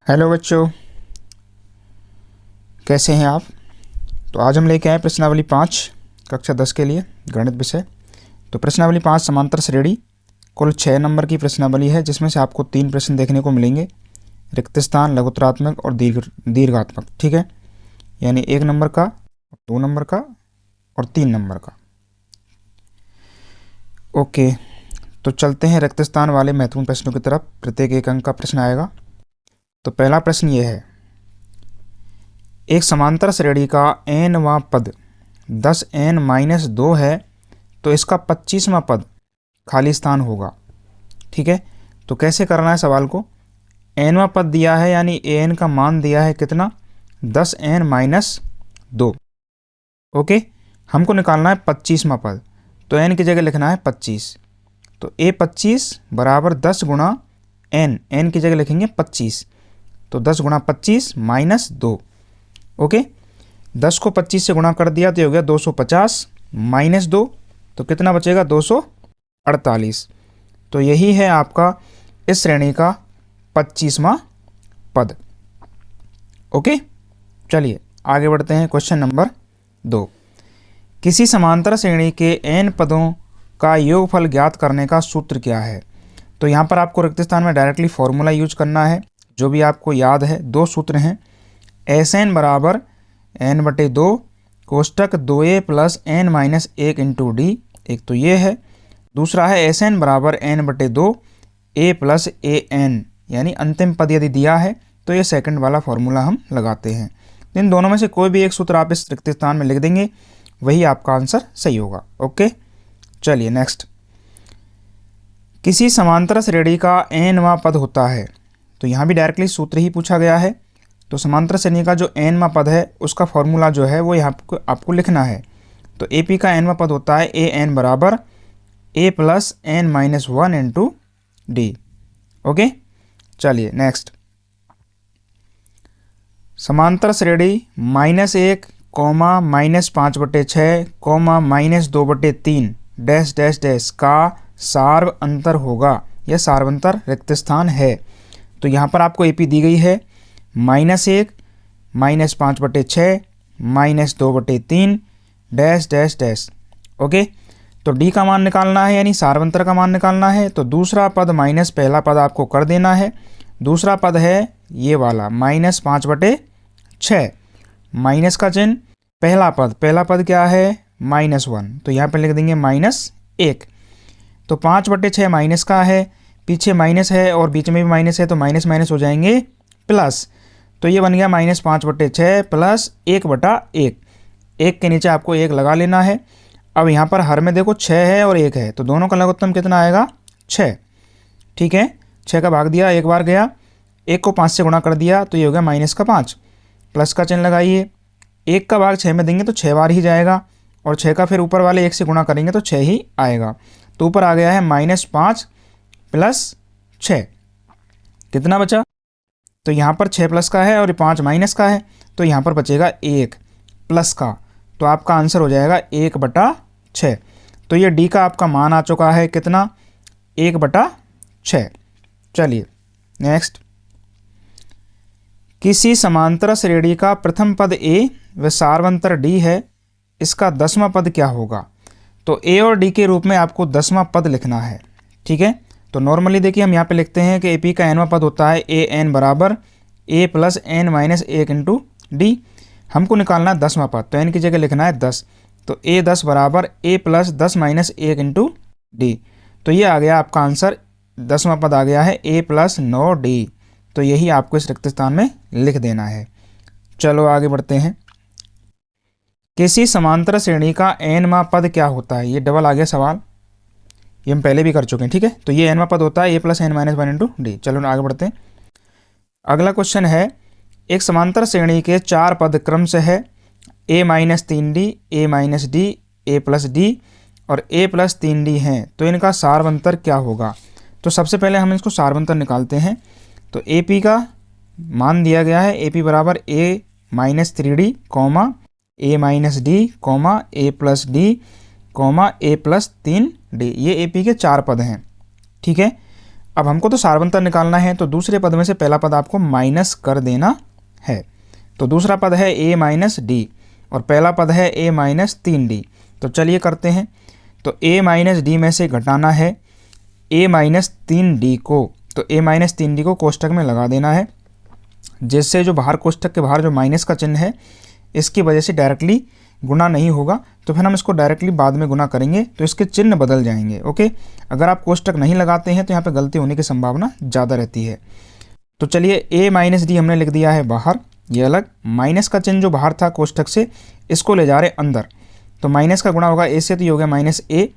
Hello बच्चों, कैसे हैं आप। तो आज हम लेके आए प्रश्नावली 5 कक्षा 10 के लिए गणित विषय। तो प्रश्नावली 5 समांतर श्रेणी कुल 6 नंबर की प्रश्नावली है, जिसमें से आपको 3 प्रश्न देखने को मिलेंगे, रिक्त स्थान, लघुत्तरात्मक और दीर्घात्मक। ठीक है, यानी 1 नंबर का, 2 नंबर का और 3 नंबर का। ओके, तो चलते हैं रिक्त स्थान वाले महत्वपूर्ण प्रश्नों की तरफ। प्रत्येक 1 अंक का प्रश्न आएगा। तो पहला प्रश्न ये है, एक समांतर श्रेणी का nवां पद 10n-2 है, तो इसका 25वां पद खाली स्थान होगा। ठीक है, तो कैसे करना है सवाल को। nवां पद दिया है, यानी an का मान दिया है कितना, 10n-2। ओके, हमको निकालना है 25वां पद, तो n की जगह लिखना है 25। तो a25 बराबर 10 गुणा n की जगह लिखेंगे 25। तो 10 गुणा 25 माइनस 2। ओके, 10 को 25 से गुणा कर दिया तो ये हो गया 250 माइनस 2, तो कितना बचेगा 248। तो यही है आपका इस श्रेणी का 25वां पद। ओके, चलिए आगे बढ़ते हैं। क्वेश्चन नंबर 2, किसी समांतर श्रेणी के n पदों का योगफल ज्ञात करने का सूत्र क्या है। तो यहाँ पर आपको रिक्त स्थान में डायरेक्टली फॉर्मूला यूज करना है, जो भी आपको याद है। 2 सूत्र हैं, Sn बराबर n/2 कोष्टक 2a plus n-1 into D. एक तो ये है, दूसरा है Sn बराबर n/2 a प्लस an, यानी अंतिम पद यदि दिया है तो ये सेकंड वाला फॉर्मूला हम लगाते हैं। इन दोनों में से कोई भी एक सूत्र आप इस रिक्त स्थान में लिख देंगे, वही आपका आंसर सही होगा। ओके, चलिए नेक्स्ट। किसी समांतर श्रेणी का nवां पद होता है, तो यहाँ भी डायरेक्टली सूत्र ही पूछा गया है। तो समांतर श्रेणी का जो nवां पद है उसका फॉर्मूला जो है वो यहाँ आपको लिखना है। तो AP का nवां पद होता है an बराबर a plus n-1 into D. Okay, चलिए नेक्स्ट। समांतर श्रेणी -1, -5/6, -2/3 डैश डैश डैश का सार्व अंतर होगा। यह सार्वंतर रिक्त स्थान है। तो यहाँ पर आपको AP दी गई है -1, -5/6, -2/3 डैश डैश डैश। ओके, तो D का मान निकालना है, यानी सार्वंतर का मान निकालना है। तो दूसरा पद माइनस पहला पद आपको कर देना है। दूसरा पद है ये वाला -5/6, माइनस का चिन्ह, पहला पद क्या है -1, तो यहाँ पर लिख देंगे -1। तो 5/6 माइनस का है, पीछे माइनस है और बीच में भी माइनस है, तो माइनस माइनस हो जाएंगे प्लस। तो ये बन गया -5/6 प्लस 1/1। 1 के नीचे आपको 1 लगा लेना है। अब यहाँ पर हर में देखो 6 है और 1 है, तो दोनों का लघुत्तम कितना आएगा 6। ठीक है, 6 का भाग दिया, एक बार गया, 1 को 5 से गुणा कर दिया तो ये हो गया -5, प्लस का चिन्ह लगाइए। 1 का भाग 6 में देंगे तो 6 बार ही जाएगा, और 6 का फिर ऊपर वाले 1 से गुणा करेंगे तो 6 ही आएगा। तो ऊपर आ गया है -5 प्लस 6, कितना बचा। तो यहाँ पर 6 प्लस का है और 5 माइनस का है, तो यहाँ पर बचेगा 1 प्लस का। तो आपका आंसर हो जाएगा 1/6। तो ये D का आपका मान आ चुका है कितना, 1/6। चलिए नेक्स्ट। किसी समांतर श्रेणी का प्रथम पद A व सार्वंतर D है, इसका 10वां पद क्या होगा। तो A और D के रूप में आपको 10वां पद लिखना है। ठीक है, तो नॉर्मली देखिए हम यहाँ पे लिखते हैं कि AP का nवां पद होता है an बराबर a plus n-1 into D. हमको निकालना है 10वां पद, तो n की जगह लिखना है 10। तो a10 बराबर a प्लस 10-1 इंटू डी। तो ये आ गया आपका आंसर, 10वां पद आ गया है a प्लस 9d। तो यही आपको इस रिक्त स्थान में लिख देना है। चलो आगे बढ़ते हैं। किसी समांतर श्रेणी का nवां पद क्या होता है। ये डबल आ गया सवाल, ये हम पहले भी कर चुके हैं। ठीक है, तो ये nवां पद होता है a plus n-1 into D. चलो आगे बढ़ते हैं। अगला क्वेश्चन है, एक समांतर श्रेणी के 4 पद क्रमशः है a-3d, a-d, a+d और a+3d हैं, तो इनका सार्वंतर क्या होगा। तो सबसे पहले हम इसको सार्वंतर निकालते हैं। तो AP का मान दिया गया है, AP बराबर a-3d, a-d, a+d, a+3d। ये AP के 4 पद हैं। ठीक है, अब हमको तो सार्वंतर निकालना है, तो दूसरे पद में से पहला पद आपको माइनस कर देना है। तो दूसरा पद है a माइनस डी और पहला पद है a माइनस 3d। तो चलिए करते हैं। तो a माइनस डी में से घटाना है a माइनस 3d को। तो a माइनस 3d को कोष्टक में लगा देना है, जिससे जो बाहर कोष्टक के बाहर जो माइनस का चिन्ह है इसकी वजह से डायरेक्टली गुना नहीं होगा। तो फिर हम इसको डायरेक्टली बाद में गुना करेंगे तो इसके चिन्ह बदल जाएंगे। ओके, अगर आप कोष्टक नहीं लगाते हैं तो यहाँ पे गलती होने की संभावना ज़्यादा रहती है। तो चलिए a माइनस डी हमने लिख दिया है बाहर, ये अलग। माइनस का चिन्ह जो बाहर था कोष्टक से, इसको ले जा रहे अंदर। तो माइनस का गुणा होगा a से, तो ये हो गया माइनस a,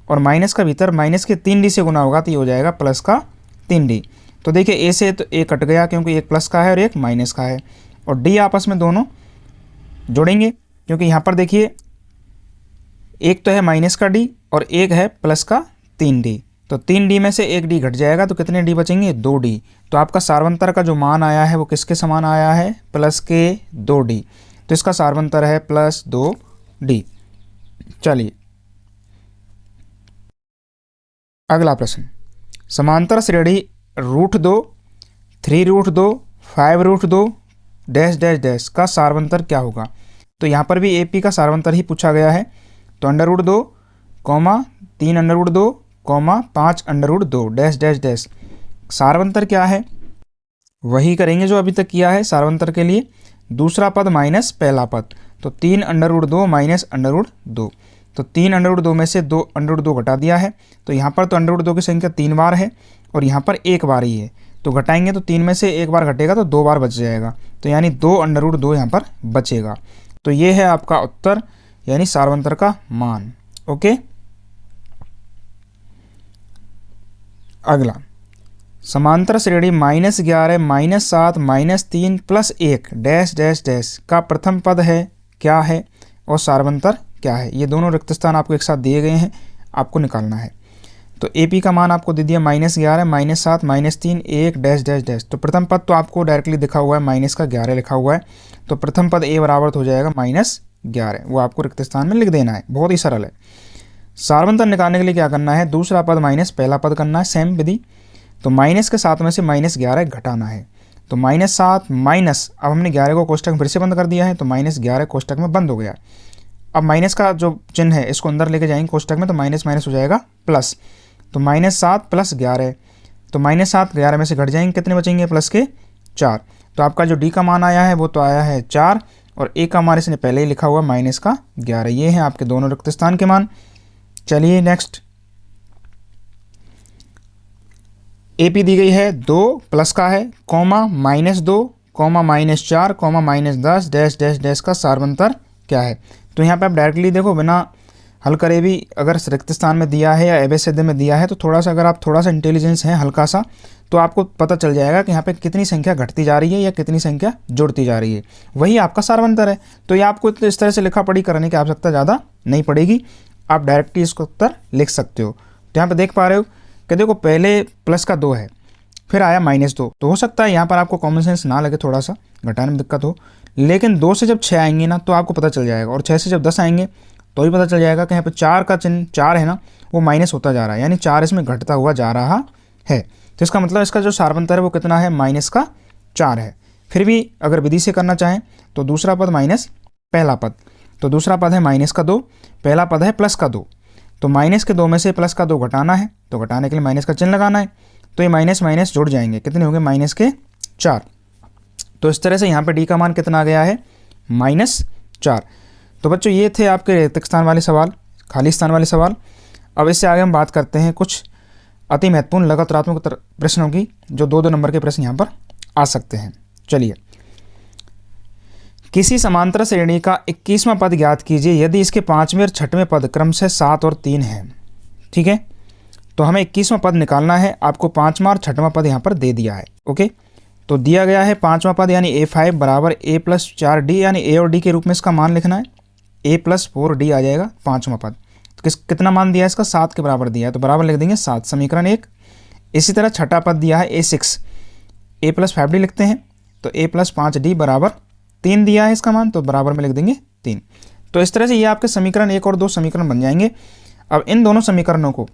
और माइनस का भीतर माइनस के 3d से गुना होगा तो ये हो जाएगा प्लस का 3d। तो देखिए a से तो a कट गया क्योंकि एक प्लस का है और एक माइनस का है, और d आपस में दोनों जोड़ेंगे क्योंकि यहाँ पर देखिए एक तो है माइनस का d और एक है प्लस का 3d। तो 3d में से एक d घट जाएगा तो कितने d बचेंगे? 2d। तो आपका सार्वंतर का जो मान आया है वो किसके समान आया है? प्लस के 2d। तो इसका सार्वंतर है प्लस 2d। चलिए अगला प्रश्न, समांतर श्रेणी √2, 3√2, 5√2 डैश डैश डैश का सार्वंतर क्या होगा? तो यहाँ पर भी AP का सार्वंतर ही पूछा गया है। तो √2, 3√2, 5√2 डैश डैश डैश सार्वंतर क्या है? वही करेंगे जो अभी तक किया है सार्वंतर के लिए। दूसरा पद माइनस पहला पद, तो 3√2 माइनस √2। तो 3√2 में से 2√2 घटा दिया है। तो यहाँ पर तो √2 की संख्या 3 बार है और यहाँ पर 1 बार ही है, तो घटाएंगे तो 3 में से 1 बार घटेगा तो 2 बार बच जाएगा। तो यानी 2√2 यहाँ पर बचेगा। तो ये है आपका उत्तर, यानी सार्वंतर का मान। ओके, अगला, समांतर श्रेणी -11, -7, -3 + 1 डैश डैश डैश का प्रथम पद है क्या है और सार्वंतर क्या है? ये दोनों रिक्त स्थान आपको एक साथ दिए गए हैं, आपको निकालना है। तो AP का मान आपको दे दिया -11, -7, -3, 1 डैश डैश डैश। तो प्रथम पद तो आपको डायरेक्टली दिखा हुआ है, माइनस का 11 लिखा हुआ है। तो प्रथम पद A बराबर हो जाएगा -11, वो आपको रिक्त स्थान में लिख देना है। बहुत ही सरल है। सार्वंतर निकालने के लिए क्या करना है? दूसरा पद माइनस पहला पद करना है, सेम विधि। तो माइनस के साथ में से -11 घटाना है। तो -7 माइनस, अब हमने 11 को कोष्टक में फिर से बंद कर दिया है, तो -11 कोष्टक में बंद हो गया। अब माइनस का जो चिन्ह है इसको अंदर लेके जाएंगे कोष्टक में, तो माइनस माइनस हो जाएगा प्लस। तो -7 + 11, तो -7 11 में से घट जाएंगे, कितने बचेंगे? प्लस के 4। तो आपका जो D का मान आया है वो तो आया है 4, और A का मान इसने पहले ही लिखा हुआ -11। ये हैं आपके दोनों रिक्त स्थान के मान। चलिए नेक्स्ट, AP दी गई है 2 प्लस का है, कॉमा -2, -4, -10 डैश डैश डैश का सार्वंतर क्या है? तो यहाँ पे आप डायरेक्टली देखो, बिना हल करे भी अगर रिक्त स्थान में दिया है या एबेसिड में दिया है तो थोड़ा सा, अगर आप थोड़ा सा इंटेलिजेंस है हल्का सा, तो आपको पता चल जाएगा कि यहाँ पे कितनी संख्या घटती जा रही है या कितनी संख्या जुड़ती जा रही है। वही आपका सार्वंतर है। तो ये आपको इस तरह से लिखा पढ़ी करने की आवश्यकता ज़्यादा नहीं पड़ेगी, आप डायरेक्टली इसको उत्तर लिख सकते हो। तो यहाँ पर देख पा रहे हो कि देखो पहले प्लस का 2 है, फिर आया -2। तो हो सकता है यहाँ पर आपको कॉमन सेंस ना लगे, थोड़ा सा घटाने में दिक्कत हो, लेकिन 2 से जब 6 आएंगे ना तो आपको पता चल जाएगा, और 6 से जब 10 आएंगे तो भी पता चल जाएगा कि यहाँ पे 4 का चिन्ह 4 है ना, वो माइनस होता जा रहा है, यानी 4 इसमें घटता हुआ जा रहा है। तो इसका मतलब इसका जो सार्वंतर है वो कितना है? -4 है। फिर भी अगर विधि से करना चाहें तो दूसरा पद माइनस पहला पद, तो दूसरा पद है -2, पहला पद है +2। तो -2 में से +2 घटाना है, तो घटाने के लिए माइनस का चिन्ह लगाना है। तो ये माइनस माइनस जुड़ जाएंगे, कितने होंगे? -4। तो इस तरह से यहाँ पे D का मान कितना आ गया है? -4। तो बच्चों ये थे आपके रिक्त स्थान वाले सवाल, खाली स्थान वाले सवाल। अब इससे आगे हम बात करते हैं कुछ अति महत्वपूर्ण लगातारात्मक प्रश्नों की, जो 2-2 नंबर के प्रश्न यहाँ पर आ सकते हैं। चलिए, किसी समांतर श्रेणी का 21वां पद ज्ञात कीजिए यदि इसके 5वें और 6वें पद क्रमशः 7 और 3 हैं। ठीक है, तो हमें 21वां पद निकालना है। आपको 5वां और 6वां पद यहाँ पर दे दिया है। ओके, तो दिया गया है 5वां पद यानी A5 बराबर A + 4D, यानी A और D के रूप में इसका मान लिखना है। A + 4D आ जाएगा 5वां पद। तो कितना मान दिया है इसका? 7 के बराबर दिया है, तो बराबर लिख देंगे 7, समीकरण 1। इसी तरह 6ठा पद दिया है A6, A + 5D लिखते हैं, तो A + 5D बराबर 3 दिया है इसका मान, तो बराबर में लिख देंगे 3। तो इस तरह से ये आपके समीकरण 1 और 2 समीकरण बन जाएंगे। अब इन दोनों समीकरणों को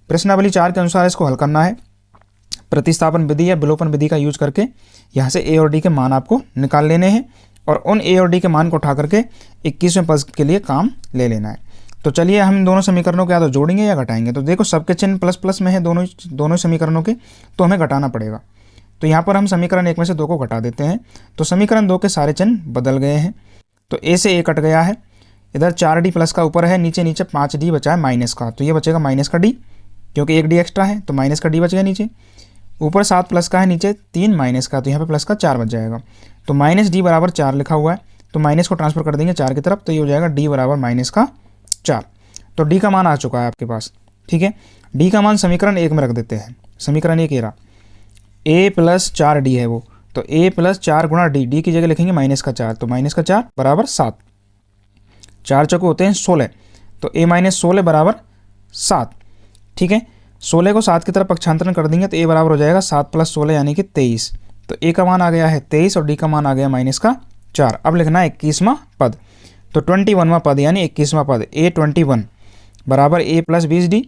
प्रश्नावली 4 के अनुसार इसको हल करना है। प्रतिस्थापन विधि या विलोपन विधि का यूज करके यहाँ से ए और डी के मान आपको निकाल लेने हैं और उन ए और डी के मान को उठा करके 21वें पद के लिए काम ले लेना है। तो चलिए हम इन दोनों समीकरणों को या तो जोड़ेंगे या घटाएंगे। तो देखो सबके चिन्ह प्लस प्लस में है दोनों समीकरणों के, तो हमें घटाना पड़ेगा। तो यहाँ पर हम समीकरण 1 में से 2 को घटा देते हैं। तो समीकरण 2 के सारे चिन्ह बदल गए हैं। तो ए से ए कट गया है, इधर 4d प्लस का ऊपर है, नीचे 5d बचा है माइनस का, तो ये बचेगा माइनस का d, क्योंकि एक d एक्स्ट्रा है तो माइनस का d बच गया नीचे। ऊपर 7 प्लस का है, नीचे 3 माइनस का, तो यहाँ पे प्लस का 4 बच जाएगा। तो माइनस d बराबर 4 लिखा हुआ है, तो माइनस को ट्रांसफर कर देंगे 4 की तरफ, तो ये हो जाएगा d बराबर माइनस का 4। तो d का मान आ चुका है आपके पास। ठीक है, d का मान समीकरण 1 में रख देते हैं। समीकरण 1 ये रहा, a प्लस 4d है वो, तो a प्लस 4 गुणा d की जगह लिखेंगे माइनस का 4, तो माइनस का 4 बराबर 7, 4 चौके होते हैं 16, तो a माइनस 16 बराबर 7। ठीक है, 16 को 7 की तरफ पक्षांतरण कर देंगे तो a बराबर हो जाएगा 7 प्लस 16 यानी कि 23। तो a का मान आ गया है 23 और d का मान आ गया माइनस का 4। अब लिखना है 21वां पद, तो 21वां पद यानी 21वां पद a21 बराबर a प्लस 20d।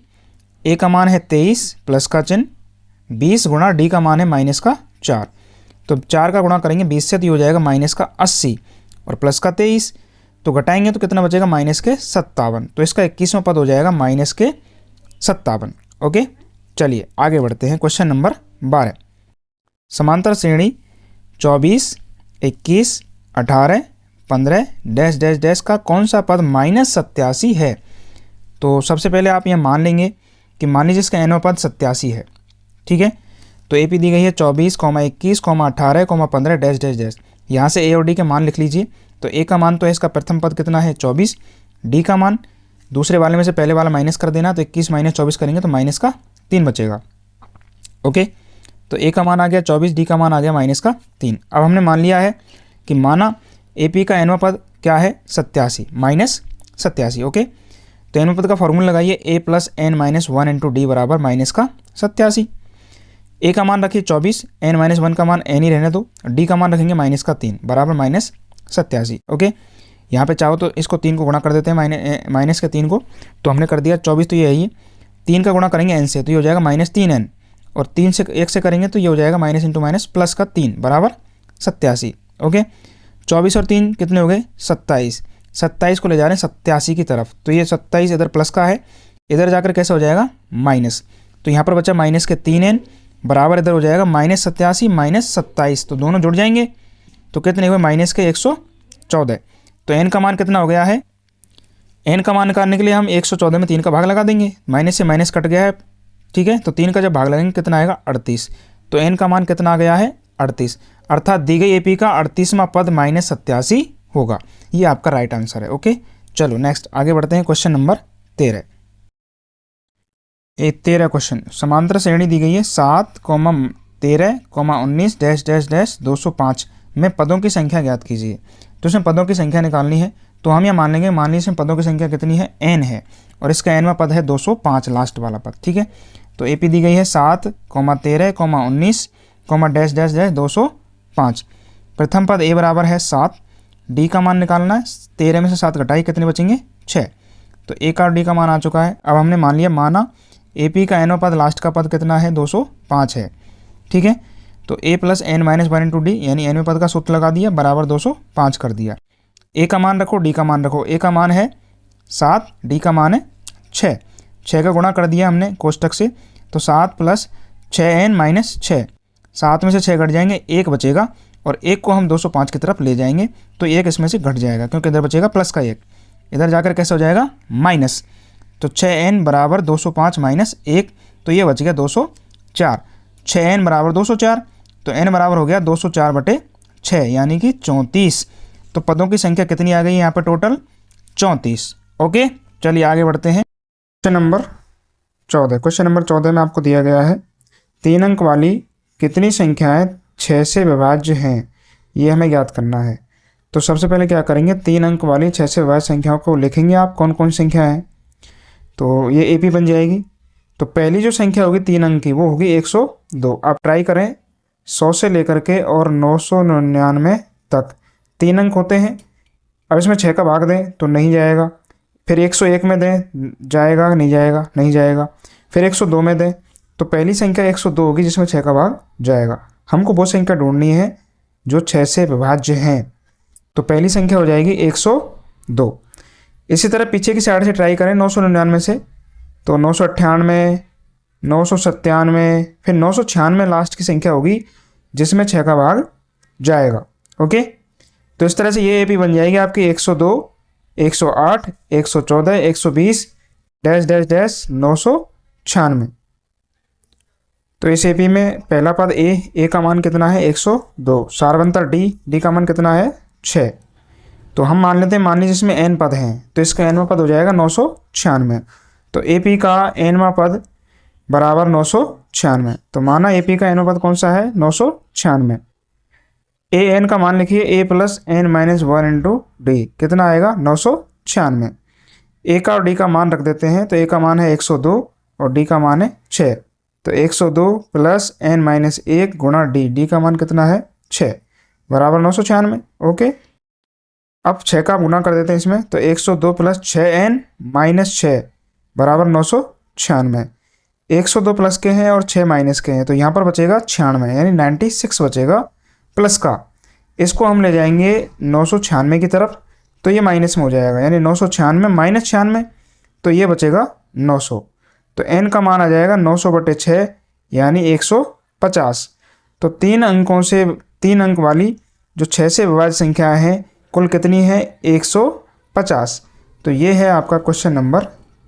a का मान है 23 प्लस का चिन्ह 20 गुणा d का मान है माइनस का 4, तो 4 का गुणा करेंगे 20 से तो ये हो जाएगा माइनस का 80 और प्लस का 23, तो घटाएंगे तो कितना बचेगा माइनस के 57। तो इसका 21वां पद हो जाएगा माइनस के 57। ओके, चलिए आगे बढ़ते हैं। क्वेश्चन नंबर 12, समांतर श्रेणी 24, 21, 18, 15 डैश डैश डैश का कौन सा पद -87 है। तो सबसे पहले आप यह मान लेंगे कि मान लीजिए इसका nवां पद 87 है। ठीक है, तो AP दी गई है 24, 21, 18, 15 डैश डैश डैश। यहाँ से A और D के मान लिख लीजिए। तो A का मान तो है इसका प्रथम पद कितना है 24, D का मान दूसरे वाले में से पहले वाला माइनस कर देना, तो 21 माइनस 24 करेंगे तो माइनस का 3 बचेगा। ओके, तो A का मान आ गया 24, D का मान आ गया माइनस का 3। अब हमने मान लिया है कि माना AP का nवां पद क्या है 87 माइनस 87। ओके, तो nवां पद का फॉर्मूला लगाइए, a plus n minus 1 into d बराबर माइनस का 87। a का मान रखिए 24, n माइनस 1 का मान n ही रहने दो, d का मान रखेंगे माइनस का 3 बराबर माइनस 87। ओके, यहाँ पे चाहो तो इसको 3 को गुणा कर देते हैं, माइनस के 3 को, तो हमने कर दिया 24, तो ये है ही 3 का गुणा करेंगे n से तो ये हो जाएगा माइनस 3n, और 3 से 1 से करेंगे तो ये हो जाएगा माइनस इंटू माइनस प्लस का 3 बराबर 87। ओके, 24 और 3 कितने हो गए 27, 27 को ले जा रहे हैं 87 की तरफ, तो ये 27 इधर प्लस का है, इधर जाकर कैसे हो जाएगा माइनस, तो यहाँ पर बचा माइनस के 3n बराबर इधर हो जाएगा माइनस 87 माइनस 27, तो दोनों जुड़ जाएंगे तो कितने हुए माइनस के 114। तो n का मान कितना हो गया है, n का मान निकालने के लिए हम 114 में 3 का भाग लगा देंगे, माइनस से माइनस कट गया है। ठीक है, तो 3 का जब भाग लगेंगे कितना आएगा 38, तो n का मान कितना आ गया है 38, अर्थात दी गई AP का 38वां पद -87 होगा। ये आपका राइट आंसर है। ओके, चलो नेक्स्ट आगे बढ़ते हैं। क्वेश्चन नंबर 13, 13 क्वेश्चन, समांतर श्रेणी दी गई है 7, 13, 19 डैश डैश डैश 205 में पदों की संख्या ज्ञात कीजिए। तो इसमें पदों की संख्या निकालनी है, तो हम यह मान लेंगे, मान लीजिए इसमें पदों की संख्या कितनी है n है, और इसका nवां पद है 205 लास्ट वाला पद। ठीक है, तो AP दी गई है 7, 13, 19 डैश डैश डैश 205। प्रथम पद a बराबर है 7, d का मान निकालना है, 13 में से 7 घटाई कितने बचेंगे 6, तो a का और d का मान आ चुका है। अब हमने मान लिया, माना AP का nवां पद लास्ट का पद कितना है 205 है। ठीक है, तो a plus n minus 1 into D यानी nवें पद का सूत्र लगा दिया बराबर 205 कर दिया। a का मान रखो, d का मान रखो, a का मान है 7, d का मान है 6, 6 का गुणा कर दिया हमने कोष्टक से, तो 7 प्लस 6n माइनस 6, 7 में से 6 घट जाएंगे, 1 बचेगा, और 1 को हम 205 की तरफ ले जाएंगे तो 1 इसमें से घट जाएगा, क्योंकि इधर बचेगा प्लस का 1, इधर जाकर कैसे हो जाएगा माइनस, तो 6n बराबर 205 माइनस 1, तो ये बच गया 204, 6n बराबर 204, तो n बराबर हो गया 204 बटे 6 यानी कि 34। तो पदों की संख्या कितनी आ गई यहाँ पर टोटल 34। ओके, चलिए आगे बढ़ते हैं। क्वेश्चन नंबर 14, क्वेश्चन नंबर 14 में आपको दिया गया है 3 अंक वाली कितनी संख्याएं 6 से विभाज्य हैं, ये हमें ज्ञात करना है। तो सबसे पहले क्या करेंगे, 3 अंक वाली 6 से विभाज्य संख्याओं को लिखेंगे आप कौन कौन संख्या है, तो ये AP बन जाएगी। तो पहली जो संख्या होगी 3 अंक की वो होगी 102। आप ट्राई करें 100 से लेकर के और 999 तक 3 अंक होते हैं। अब इसमें 6 का भाग दें तो नहीं जाएगा, फिर 101 में दें जाएगा नहीं जाएगा नहीं जाएगा, फिर 102 में दें तो पहली संख्या 102 होगी जिसमें 6 का भाग जाएगा। हमको वो संख्या ढूंढनी है जो 6 से विभाज्य हैं। तो पहली संख्या हो जाएगी 102। इसी तरह पीछे की साइड से ट्राई करें 999 से, तो 998, 997, फिर 996 लास्ट की संख्या होगी जिसमें 6 का भाग जाएगा। ओके, तो इस तरह से ये एपी बन जाएगी आपकी 102, 108, 114, 120 डैश डैश डैश 996। तो इस एपी में पहला पद ए का मान कितना है 102, सारवंतर डी का मान कितना है 6। तो हम मान लेते हैं, मान लीजिए इसमें n पद हैं तो इसका nवां पद हो जाएगा 996। तो एपी का nवां पद बराबर 996। तो माना एपी का nवां पद कौन सा है 996। एन का मान लिखिए a plus n minus 1 into D, कितना आएगा 996। ए का और डी का मान रख देते हैं, तो ए का मान है 102 और डी का मान है 6। तो 102 प्लस n माइनस 1 गुणा डी का मान कितना है 6 बराबर 996। ओके, अब 6 का गुणा कर देते हैं इसमें, तो 102 प्लस 6n माइनस 6 बराबर 996। 102 प्लस के हैं और 6 माइनस के हैं, तो यहाँ पर बचेगा 96 यानी 96 बचेगा प्लस का। इसको हम ले जाएंगे 996 की तरफ, तो ये माइनस में हो जाएगा यानी 996 माइनस 96, तो ये बचेगा 900। तो n का मान आ जाएगा 900/6 यानी 150। तो 3 अंकों से 3 अंक वाली जो 6 से विभाज्य संख्याएं हैं कुल कितनी है 150। तो ये है आपका क्वेश्चन नंबर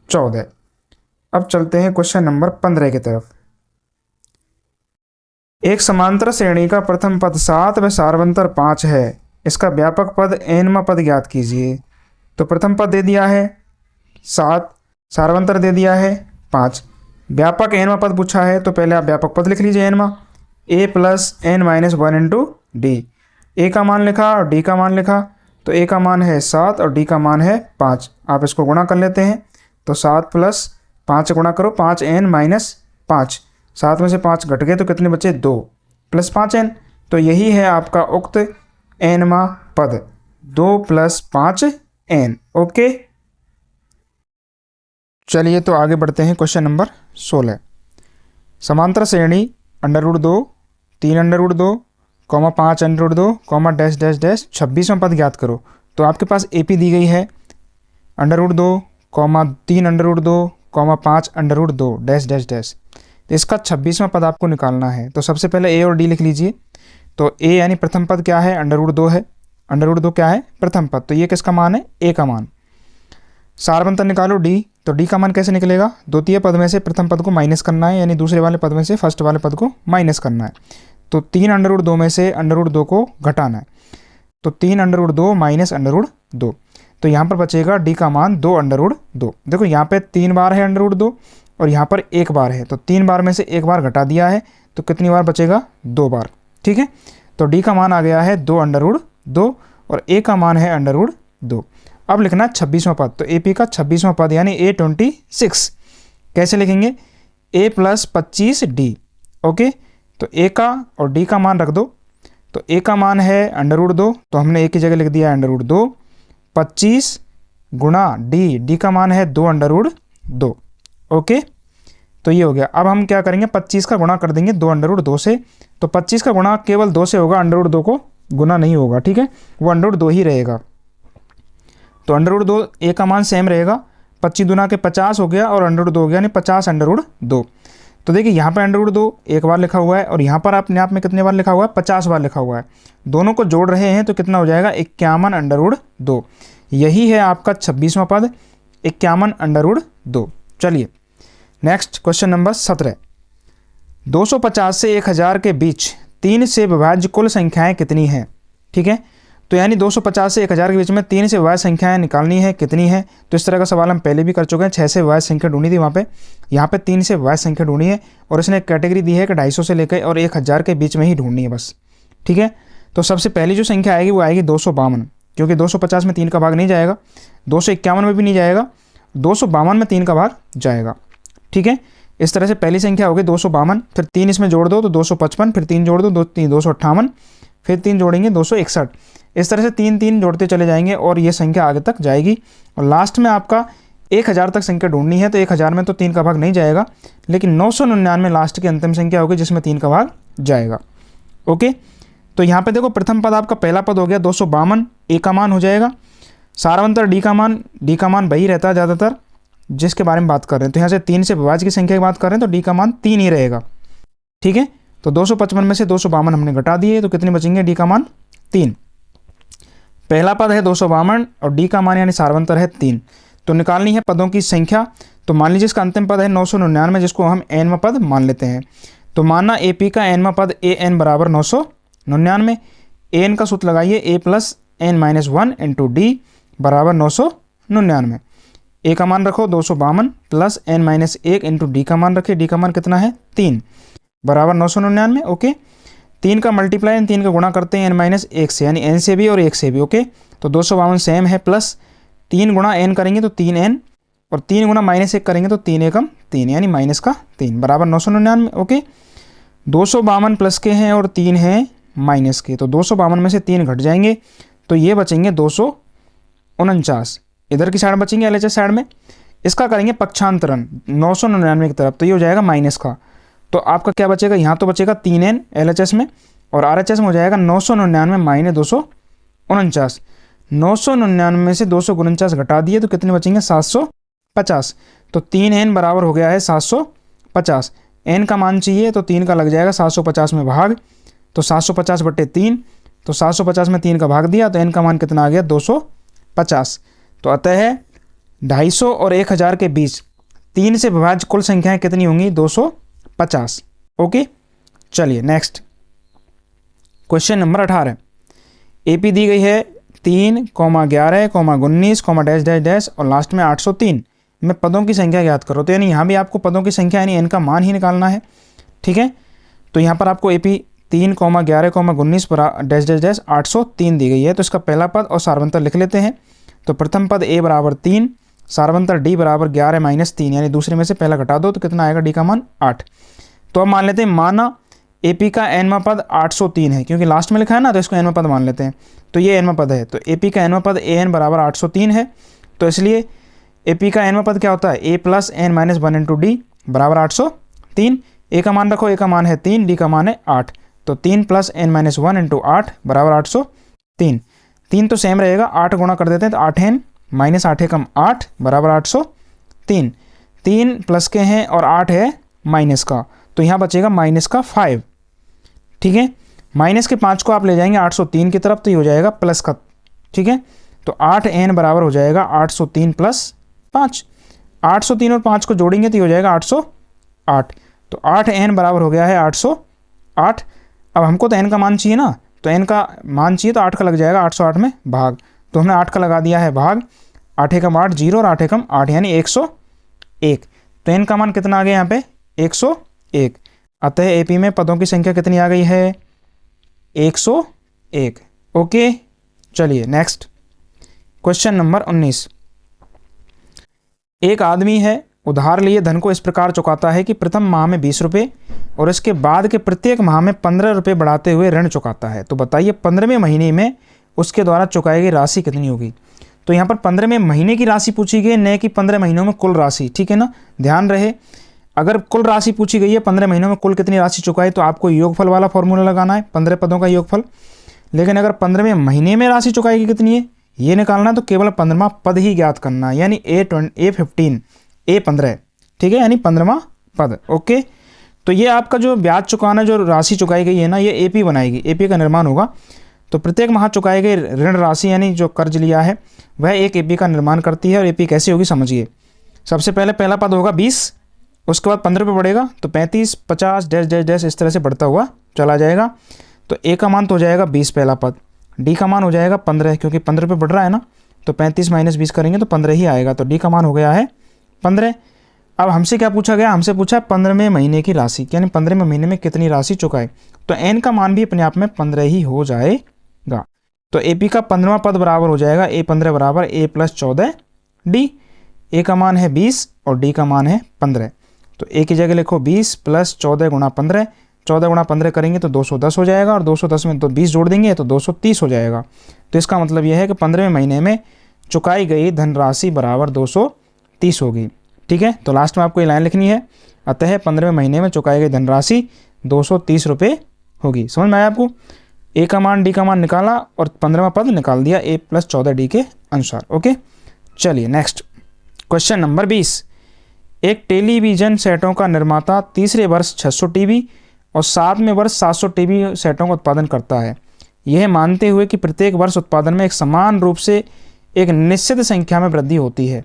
14। अब चलते हैं क्वेश्चन नंबर 15 की तरफ। एक समांतर श्रेणी का प्रथम पद 7 व सारवंतर 5 है, इसका व्यापक पद nवां पद ज्ञात कीजिए। तो प्रथम पद दे दिया है 7, सारवंतर दे दिया है 5, व्यापक nवां पद पूछा है, तो पहले आप व्यापक पद लिख लीजिए nवां, a plus n minus 1 into d. A का मान लिखा और डी का मान लिखा, तो ए का मान है 7 और डी का मान है 5। आप इसको गुणा कर लेते हैं, तो 7 प्लस 5 गुणा करो 5n माइनस 5, 7 में से 5 घट गए तो कितने बचे 2 प्लस 5n। तो यही है आपका उक्त nवां पद 2 प्लस 5n। ओके, चलिए तो आगे बढ़ते हैं क्वेश्चन नंबर 16। समांतर श्रेणी √2, 3√2, 5√2, डैश डैश डैश 26वां पद ज्ञात करो। तो आपके पास एपी दी गई है √2, 3√2, 5√2 डैश डैश डैश। तो इसका 26वां पद आपको निकालना है। तो सबसे पहले ए और डी लिख लीजिए। तो ए यानी प्रथम पद क्या है √2 है, √2 क्या है प्रथम पद, तो ये किसका मान है ए का मान। सारवंतर निकालो डी, तो डी का मान कैसे निकलेगा, द्वितीय पद में से प्रथम पद को माइनस करना है यानी दूसरे वाले पद में से फर्स्ट वाले पद को माइनस करना है। तो 3√2 में से √2 को घटाना है, तो 3√2 माइनस √2, तो यहाँ पर बचेगा डी का मान 2√2। देखो यहाँ पे 3 बार है √2 और यहाँ पर 1 बार है, तो 3 बार में से 1 बार घटा दिया है तो कितनी बार बचेगा 2 बार। ठीक है, तो डी का मान आ गया है 2√2 और ए का मान है √2। अब लिखना 26वां पद, तो ए पी का 26वां पद यानी A26 कैसे लिखेंगे a प्लस 25d। ओके, तो a का और d का मान रख दो, तो a का मान है √2, तो हमने a की जगह लिख दिया √2, 25 गुणा d का मान है 2√2। ओके, तो ये हो गया। अब हम क्या करेंगे 25 का गुणा कर देंगे 2√2 से, तो 25 का गुणा केवल 2 से होगा, √2 को गुणा नहीं होगा। ठीक है, वो √2 ही रहेगा। तो √2 ए का मान सेम रहेगा, 25 दुना के 50 हो गया और √2 हो गया यानी 50√2। तो देखिए यहाँ पे √2 एक बार लिखा हुआ है और यहाँ पर अपने आप में कितने बार लिखा हुआ है 50 बार लिखा हुआ है। दोनों को जोड़ रहे हैं तो कितना हो जाएगा 51√2। यही है आपका 26वां पद 51√2। चलिए नेक्स्ट क्वेश्चन नंबर 17। 250 से 1000 के बीच 3 से विभाज्य कुल संख्याएं कितनी हैं। ठीक है, तो यानी 250 से 1000 के बीच में 3 से विभाज्य संख्याएं निकालनी है, कितनी है। तो इस तरह का सवाल हम पहले भी कर चुके हैं, 6 से विभाज्य संख्या ढूंढी थी वहाँ पे, यहाँ पे 3 से विभाज्य संख्या ढूंढी है और इसने एक कैटेगरी दी है कि 250 से लेकर और 1000 के बीच में ही ढूंढनी है बस। ठीक है, तो सबसे पहली जो संख्या आएगी वो आएगी 252, क्योंकि 250 में 3 का भाग नहीं जाएगा, 251 में भी नहीं जाएगा, 252 में 3 का भाग जाएगा। ठीक है, इस तरह से पहली संख्या होगी 252, फिर 3 इसमें जोड़ दो तो 255, फिर 3 जोड़ दो 258, फिर 3 जोड़ेंगे 261। इस तरह से 3 3 जोड़ते चले जाएंगे और ये संख्या आगे तक जाएगी और लास्ट में आपका 1000 तक संख्या ढूंढनी है तो 1000 में तो 3 का भाग नहीं जाएगा, लेकिन 999 लास्ट की अंतिम संख्या होगी जिसमें 3 का भाग जाएगा। ओके, तो यहाँ पे देखो प्रथम पद आपका पहला पद हो गया 252, ए का मान हो जाएगा। सारवंतर डी का मान वही रहता है ज़्यादातर जिसके बारे में बात कर रहे हैं, तो यहाँ से 3 से विभाज्य की संख्या की बात कर रहे हैं तो डी का मान 3 ही रहेगा। ठीक है, तो 255 में से 252 हमने घटा दिए तो कितने बचेंगे, डी का मान 3। पहला पद है 252 और डी का मान यानी सारवंतर है 3, तो निकालनी है पदों की संख्या। तो मान लीजिए इसका अंतिम पद है 999 जिसको हम एनवां पद मान लेते हैं। तो माना ए पी का एनवां पद ए एन बराबर 999, ए एन का सूत्र लगाइए a plus n minus 1 into d बराबर 999। ए का मान रखो 252 plus n minus 1 into d का मान रखे, डी का मान कितना है 3 बराबर 999। ओके, 3 का मल्टीप्लाई 3 का गुणा करते हैं एन माइनस 1 से, यानी एन से भी और 1 से भी। ओके, तो 252 सेम है, प्लस 3 गुणा एन करेंगे तो 3 एन और 3 गुणा माइनस 1 करेंगे तो 3 एकम 3 यानी माइनस का 3 बराबर 999। ओके, 252 प्लस के हैं और 3 हैं माइनस के, तो 252 में से 3 घट जाएंगे तो ये बचेंगे 249, इधर की साइड बचेंगे एलएचएस साइड में। इसका करेंगे पक्षांतरण 999 की तरफ, तो ये हो जाएगा माइनस का, तो आपका क्या बचेगा, यहाँ तो बचेगा 3n एलएचएस में और आरएचएस में हो जाएगा 999 माइनस 249। 999 में से 249 घटा दिए तो कितने बचेंगे 750, तो 3n बराबर हो गया है 750। n का मान चाहिए तो 3 का लग जाएगा 750 में भाग, तो 750 बटे 3, तो 750 में 3 का भाग दिया तो n का मान कितना आ गया 250। तो अतः 250 और 1000 के बीच 3 से विभाज्य कुल संख्याएं कितनी होंगी 250। ओके, चलिए नेक्स्ट क्वेश्चन नंबर 18। एपी दी गई है 3, 11, 19, डैश डैश डैश और लास्ट में 803 में पदों की संख्या ज्ञात करो। तो यानी यहाँ भी आपको पदों की संख्या यानी n का मान ही निकालना है। ठीक है, तो यहाँ पर आपको एपी 3, 11, 19 डैश डैश डैश 803 दी गई है। तो इसका पहला पद और सारवंतर लिख लेते हैं। तो प्रथम पद a बराबर 3, सारवंतर d बराबर 11 माइनस 3, यानी दूसरे में से पहला घटा दो तो कितना आएगा, d का मान 8। तो अब मान लेते हैं माना AP का nवां पद 803 है, क्योंकि लास्ट में लिखा है ना तो इसको nवां पद मान लेते हैं। तो ये nवां पद है, तो AP का nवां पद an बराबर 803 है, तो इसलिए AP का nवां पद क्या होता है, a plus n minus 1 into d बराबर 803। a का मान रखो, a का मान है 3, d का मान है 8, तो 3 प्लस एन माइनस 1 इंटू 8 बराबर 803। 3 तो सेम रहेगा, 8 गुणा कर देते हैं तो 8 एन माइनस 8 एकम 8 बराबर 803। 3 प्लस के हैं और 8 है माइनस का, तो यहाँ बचेगा माइनस का 5। ठीक है, माइनस के 5 को आप ले जाएंगे 803 की तरफ तो ये हो जाएगा प्लस का। ठीक है, तो 8n बराबर हो जाएगा 803 प्लस 5। 803 और 5 को जोड़ेंगे तो ये हो जाएगा 808, तो 8n बराबर हो गया है 808। अब हमको तो n का मान चाहिए ना, तो n का मान चाहिए तो 8 का लग जाएगा 808 में भाग, तो हमने 8 का लगा दिया है भाग, 8 एकम 8 0 और 8 एकम 8 यानी 101। तो n का मान कितना आ गया यहाँ पे 101। अतः एपी में पदों की संख्या कितनी आ गई है 101। ओके, चलिए नेक्स्ट क्वेश्चन नंबर 19। एक आदमी है, उधार लिए धन को इस प्रकार चुकाता है कि प्रथम माह में 20 रुपये और इसके बाद के प्रत्येक माह में 15 रुपये बढ़ाते हुए ऋण चुकाता है। तो बताइए 15वें महीने में उसके द्वारा चुकाई गई राशि कितनी होगी। तो यहाँ पर 15वें महीने की राशि पूछी गई, न कि 15 महीनों में कुल राशि। ठीक है ना, ध्यान रहे, अगर कुल राशि पूछी गई है 15 महीनों में कुल कितनी राशि चुकाई तो आपको योगफल वाला फॉर्मूला लगाना है, 15 पदों का योगफल। लेकिन अगर 15वें महीने में राशि चुकाई कितनी है ये निकालना है तो केवल 15वां पद ही ज्ञात करना है, यानी A15 A15। ठीक है, यानी 15वां पद। ओके, तो ये आपका जो ब्याज चुकाना जो राशि चुकाई गई है ना, ये एपी बनाएगी, एपी का निर्माण होगा। तो प्रत्येक माह चुकाई गई ऋण राशि यानी जो कर्ज लिया है वह एक एपी का निर्माण करती है। और एपी कैसी होगी समझिए। सबसे पहले पहला पद होगा 20, उसके बाद 15 रुपये बढ़ेगा तो 35, 50 डैश डैश डैश इस तरह से बढ़ता हुआ चला जाएगा। तो ए का मान तो हो जाएगा 20 पहला पद, डी का मान हो जाएगा 15 क्योंकि 15 रुपये बढ़ रहा है ना, तो 35 माइनस 20 करेंगे तो 15 ही आएगा, तो डी का मान हो गया है 15। अब हमसे क्या पूछा गया, हमसे पूछा 15वें महीने की राशि, यानी 15वें महीने में कितनी राशि चुकाए। तो एन का मान भी अपने आप में 15 ही हो जाएगा। तो एपी का 15वां पद बराबर हो जाएगा A15 बराबर A प्लस 14 डी। ए का मान है 20 और डी का मान है 15। तो ए की जगह लिखो 20 प्लस 14 गुणा 15, 14 गुणा 15 करेंगे तो 210 हो जाएगा और 210 में तो 20 जोड़ देंगे तो 230 हो जाएगा। तो इसका मतलब यह है कि 15वें महीने में चुकाई गई धनराशि बराबर 230 30 होगी। ठीक है, तो लास्ट में आपको ये लाइन लिखनी है, अतः 15वें महीने में चुकाई गई धनराशि 230 रुपये होगी। समझ में आया आपको? ए का मान डी का मान निकाला और 15वां पद निकाल दिया ए प्लस 14D के अनुसार। ओके, चलिए नेक्स्ट क्वेश्चन नंबर 20। एक टेलीविजन सेटों का निर्माता तीसरे वर्ष 600 टीवी और 7वें वर्ष 700 टीवी सेटों का उत्पादन करता है, यह मानते हुए कि प्रत्येक वर्ष उत्पादन में एक समान रूप से एक निश्चित संख्या में वृद्धि होती है।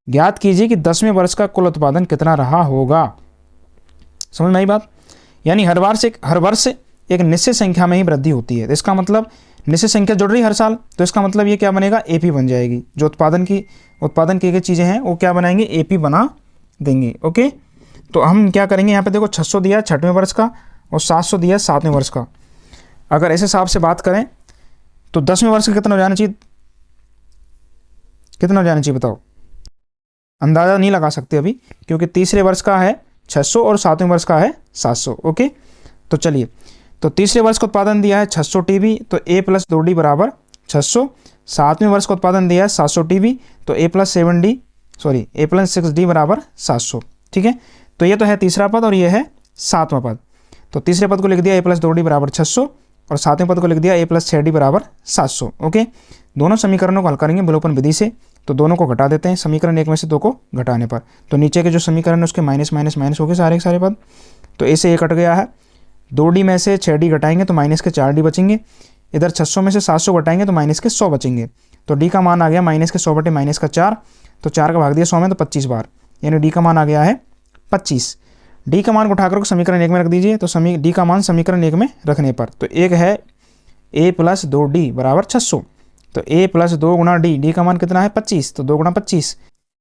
ज्ञात कीजिए कि 10वें वर्ष का कुल उत्पादन कितना रहा होगा। समझ में आई बात? यानी हर वर्ष एक निश्चित संख्या में ही वृद्धि होती है। तो इसका मतलब निश्चित संख्या जुड़ रही है हर साल, तो इसका मतलब ये क्या बनेगा, एपी बन जाएगी। जो उत्पादन की गई चीज़ें हैं वो क्या बनाएंगे, एपी बना देंगे। ओके, तो हम क्या करेंगे, यहाँ पे देखो 600 दिया 6वें वर्ष का और 700 दिया 7वें वर्ष का। अगर ऐसे हिसाब से बात करें तो 10वें वर्ष का कितना हो जाना चाहिए, बताओ? अंदाज़ा नहीं लगा सकते अभी, क्योंकि तीसरे वर्ष का है 600 और 7वें वर्ष का है 700। ओके, तो चलिए, तो तीसरे वर्ष का उत्पादन दिया है 600 टीवी, तो ए प्लस 2D बराबर 600। 7वें वर्ष का उत्पादन दिया है 700 टीवी, तो ए प्लस 6D बराबर 700। ठीक है, तो ये तो है तीसरा पद और ये है 7वां पद। तो तीसरे पद को लिख दिया ए प्लस 2D बराबर 600 और 7वें पद को लिख दिया ए प्लस 6D बराबर 700। ओके, दोनों समीकरणों को हल करेंगे विलोपन विधि से, तो दोनों को घटा देते हैं। समीकरण एक में से दो को घटाने पर तो नीचे के जो समीकरण है उसके माइनस माइनस माइनस हो गए सारे के सारे पद। तो ए से ए कट गया है, 2D में से 6D घटाएंगे तो माइनस के 4D बचेंगे। इधर 600 में से 700 घटाएंगे तो माइनस के 100 बचेंगे। तो डी का मान आ गया माइनस के 100 बटे माइनस का 4, तो 4 का भाग दिया 100 में तो 25 बार, यानी डी का मान आ गया है 25। डी का मान को उठाकर समीकरण एक में रख दीजिए, तो डी का मान समीकरण एक में रखने पर तो एक है ए प्लस 2D बराबर 600, तो ए प्लस 2 गुणा डी, डी का मान कितना है 25, तो 2 गुणा 25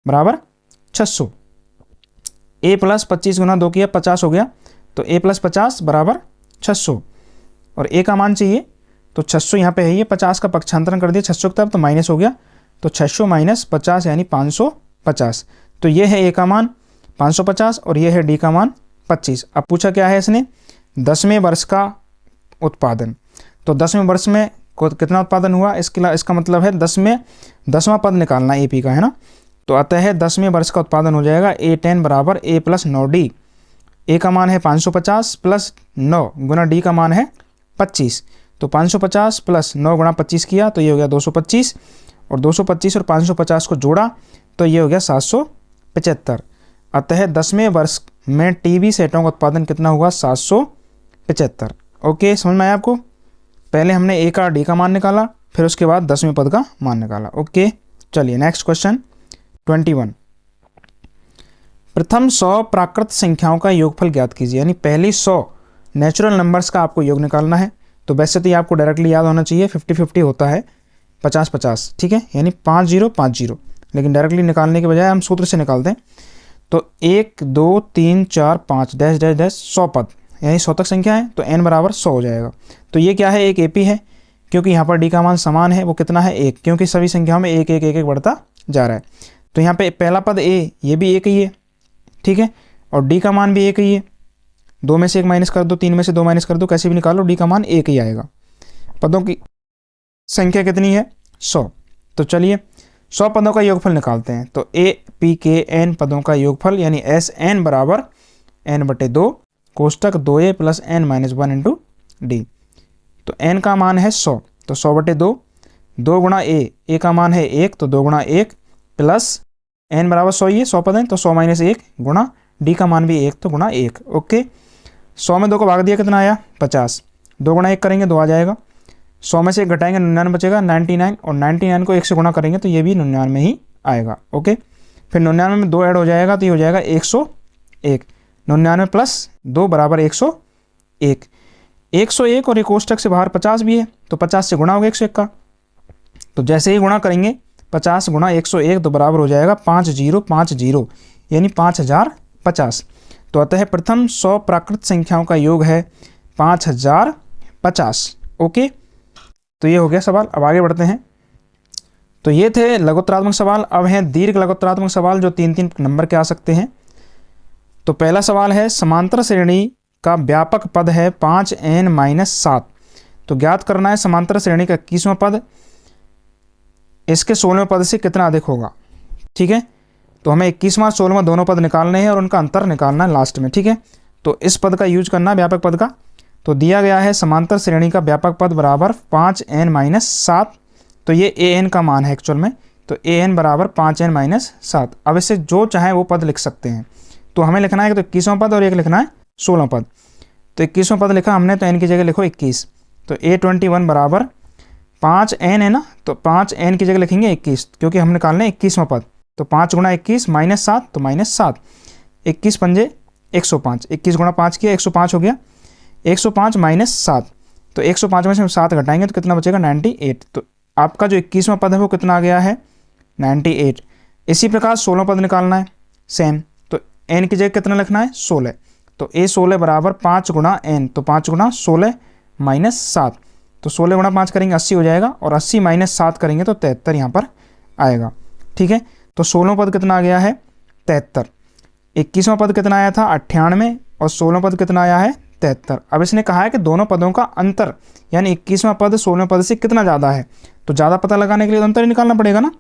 बराबर 600। ए प्लस 25 गुना 2 किया 50 हो गया, तो ए प्लस 50 बराबर 600। और ए का मान चाहिए तो 600 यहाँ पे है, ये 50 का पक्षांतरण कर दिया 600 की तरफ तो माइनस हो गया, तो 600 माइनस 50 यानी 550। तो ये है ए का मान 550 और ये है डी का मान 25। अब पूछा क्या है इसने, 10वें वर्ष का उत्पादन। तो 10वें वर्ष में कितना उत्पादन हुआ, इसका मतलब है 10वां पद निकालना एपी का, है ना। तो अतः 10वें वर्ष का उत्पादन हो जाएगा A10 बराबर ए प्लस 9D। ए का मान है 550 प्लस 9 गुना डी का मान है 25, तो 550 प्लस 9 गुणा 25 किया तो ये हो गया 225, और 225 और 550 को जोड़ा तो ये हो गया 775। अतः 10वें वर्ष में टीवी सेटों का उत्पादन कितना हुआ, 775। ओके, समझ में आया आपको? पहले हमने ए का डी का मान निकाला, फिर उसके बाद 10वें पद का मान निकाला। ओके, चलिए नेक्स्ट क्वेश्चन 21। प्रथम 100 प्राकृत संख्याओं का योगफल ज्ञात कीजिए, यानी पहली 100 नेचुरल नंबर्स का आपको योग निकालना है। तो वैसे तो ये आपको डायरेक्टली याद होना चाहिए, 50-50 होता है, 50-50, ठीक है, यानी 50-50, लेकिन डायरेक्टली निकालने के बजाय हम सूत्र से निकालते हैं। तो 1 2 3 4 5 डैश डैश डैश 100 पद, यानी 100 तक संख्या है, तो n बराबर 100 हो जाएगा। तो ये क्या है, एक एपी है, क्योंकि यहाँ पर डी का मान समान है, वो कितना है 1, क्योंकि सभी संख्याओं में 1 1 1 1 बढ़ता जा रहा है। तो यहाँ पे पहला पद ए, ये भी 1 ही है, ठीक है, और डी का मान भी 1 ही है। 2 में से 1 माइनस कर दो, 3 में से 2 माइनस कर दो, कैसे भी निकालो, डी का मान 1 ही आएगा। पदों की संख्या कितनी है, 100। तो चलिए 100 पदों का योगफल निकालते हैं। तो ए पी के एन पदों का योगफल यानी एस एन बराबर n बटे 2 कोष्टक 2a plus n minus 1 into D. तो n का मान है 100, तो 100 बटे 2, 2 गुणा ए का मान है 1, तो 2 गुणा 1 प्लस n बराबर 100, ये 100 पद है, तो 100 माइनस 1 गुणा डी का मान भी 1, तो गुणा 1। ओके, 100 में 2 को भाग दिया कितना आया 50, 2 गुणा 1 करेंगे 2 आ जाएगा, 100 में से 1 घटाएंगे 99 बचेगा 99, और 99 को 1 से गुणा करेंगे तो ये भी 99 ही आएगा। ओके, फिर 99 में 2 ऐड हो जाएगा तो ये हो जाएगा 101, 99 प्लस 2 बराबर 101, 101 और एक कोष्टक से बाहर 50 भी है, तो 50 से गुणा हो गया 101 का। तो जैसे ही गुणा करेंगे 50 गुणा 101 तो बराबर हो जाएगा 5050, यानी 5050। तो अतः प्रथम 100 प्राकृत संख्याओं का योग है 5050। ओके, तो ये हो गया सवाल। अब आगे बढ़ते हैं। तो ये थे लघुत्तरात्मक सवाल। अब हैं दीर्घ लघुत्तरात्मक सवाल जो 3-3 नंबर के आ सकते हैं। तो पहला सवाल है समांतर श्रेणी का व्यापक पद है 5n-7। तो ज्ञात करना है समांतर श्रेणी का 21वां पद इसके 16वें पद से कितना अधिक होगा। ठीक है, तो हमें 21वां 16वां दोनों पद निकालने हैं और उनका अंतर निकालना है लास्ट में, ठीक है। तो इस पद का यूज करना है व्यापक पद का। तो दिया गया है समांतर श्रेणी का व्यापक पद बराबर 5n-7। तो ये an का मान है एक्चुअल में, तो an बराबर 5n-7। अब इससे जो चाहे वो पद लिख सकते हैं। तो हमें लिखना है तो 21वां पद और एक लिखना है 16वां पद। तो 21वां पद लिखा हमने, तो n की जगह लिखो 21। तो a21 बराबर 5n है ना, तो 5n की जगह लिखेंगे 21, क्योंकि हम निकालने 21वां पद। तो 5 गुणा 21 -7, तो -7। 21 पंजे 105, 21 गुणा 5 किया 105 हो गया। 105 -7, तो 105 में से हम 7 घटाएंगे तो कितना बचेगा 98। तो आपका जो 21वां पद है वो कितना आ गया है 98। इसी प्रकार 16वां पद निकालना है सेम। तो n की जगह कितना लिखना है 16। तो a16 बराबर 5 गुणा n, तो 5 गुणा 16 -7। तो 16 गुणा 5 करेंगे 80 हो जाएगा, और 80 -7 करेंगे तो 73 यहाँ पर आएगा, ठीक है। तो 16वां पद कितना आ गया है 73। 21वां पद कितना आया था 98, और 16वां पद कितना आया है 73। अब इसने कहा है कि दोनों पदों का अंतर, यानी 21वां पद 16वें पद से कितना ज़्यादा है। तो ज़्यादा पता लगाने के लिए तो अंतर ही निकालना पड़ेगा ना।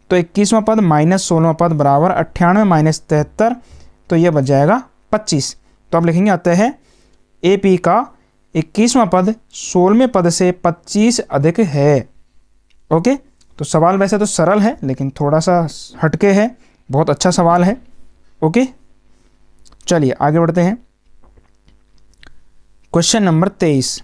तो 21वां पद -16वां पद बराबर 98 - 73, तो ये बच जाएगा 25। तो अब लिखेंगे अतः AP का 21वां पद 16वें पद से 25 अधिक है। ओके, तो सवाल वैसे तो सरल है लेकिन थोड़ा सा हटके है, बहुत अच्छा सवाल है। ओके, चलिए आगे बढ़ते हैं। Question number 23।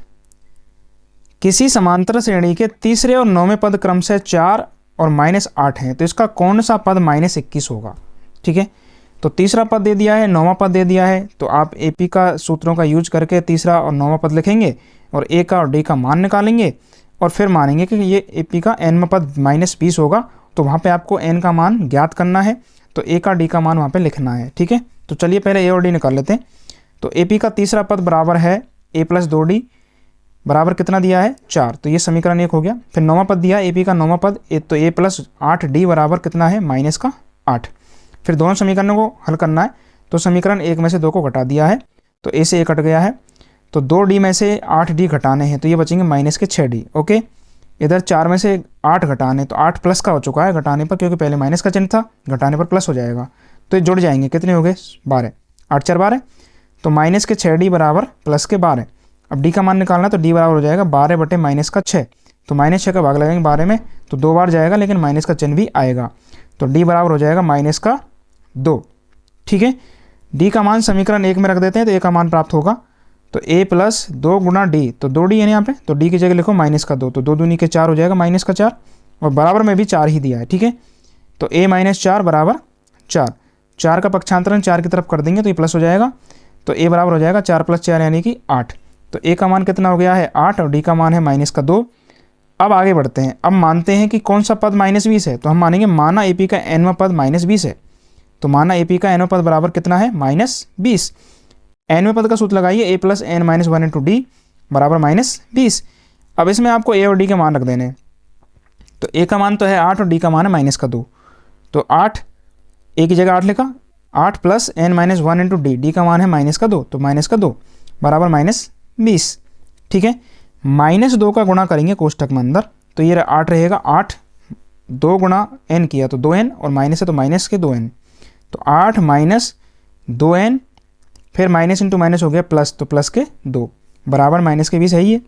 किसी समांतर श्रेणी के तीसरे और 9वें पद क्रमशः 4 और -8 हैं, तो इसका कौन सा पद -21 होगा, ठीक है। तो तीसरा पद दे दिया है, 9वां पद दे दिया है, तो आप AP का सूत्रों का यूज करके तीसरा और 9वां पद लिखेंगे और A का और D का मान निकालेंगे, और फिर मानेंगे कि ये AP का nवां पद -20 होगा। तो वहाँ पे आपको n का मान ज्ञात करना है, तो A का D का मान वहाँ पे लिखना है, ठीक है। तो चलिए पहले A और D निकाल लेते हैं। तो AP का तीसरा पद बराबर है A + 2D बराबर कितना दिया है 4, तो ये समीकरण 1 हो गया। फिर 9वां पद दिया है AP का 9वां पद, तो A + 8D बराबर कितना है -8। फिर दोनों समीकरणों को हल करना है, तो समीकरण 1 में से 2 को घटा दिया है, तो A से A कट गया है, तो 2D में से 8D घटाने हैं, तो ये बचेंगे -6D। ओके, इधर 4 में से 8 घटाने, तो 8 प्लस का हो चुका है घटाने पर, क्योंकि पहले माइनस का चिन्ह था, घटाने पर प्लस हो जाएगा। तो ये जुड़ जाएंगे, कितने हो गए 12, 8 4 12, तो -6D बराबर +12। अब D का मान निकालना है, तो D बराबर हो जाएगा 12 बटे -6। तो -6 का भाग लगाएंगे 12 में, तो 2 बार जाएगा लेकिन माइनस का चिन्ह भी आएगा, तो D बराबर हो जाएगा -2, ठीक है। D का मान समीकरण 1 में रख देते हैं, तो A का मान प्राप्त होगा। तो A + 2 गुणा D, तो 2D है यहाँ पे, तो D की जगह लिखो -2, तो 2 दूनी के 4 हो जाएगा -4, और बराबर में भी 4 ही दिया है, ठीक है। तो A - 4 बराबर 4, 4 का पक्षांतरण 4 की तरफ कर देंगे तो ये प्लस हो जाएगा, तो A बराबर हो जाएगा 4 + 4 यानी कि 8। तो A का मान कितना हो गया है 8, और D का मान है -2। अब आगे बढ़ते हैं। अब मानते हैं कि कौन सा पद -20 है, तो हम मानेंगे माना AP का nवां पद -20 है, तो माना AP का nवां पद बराबर कितना है -20। nवें पद का सूत्र लगाइए, A + n - 1 × D बराबर -20। अब इसमें आपको A और D के मान रख देने, तो A का मान तो है 8 और D का मान है -2, तो 8 A की जगह 8 लिखा, 8 + n - 1 × D, D का मान है -2, तो -2 बराबर -20, ठीक है। -2 का गुणा करेंगे कोष्टक में अंदर, तो ये 8 रहेगा, 8 2 गुणा n किया तो 2n, और माइनस है तो माइनस के 2n, तो 8 - 2n, फिर माइनस इंटू माइनस हो गया प्लस, तो प्लस के 2 बराबर -20 है ये।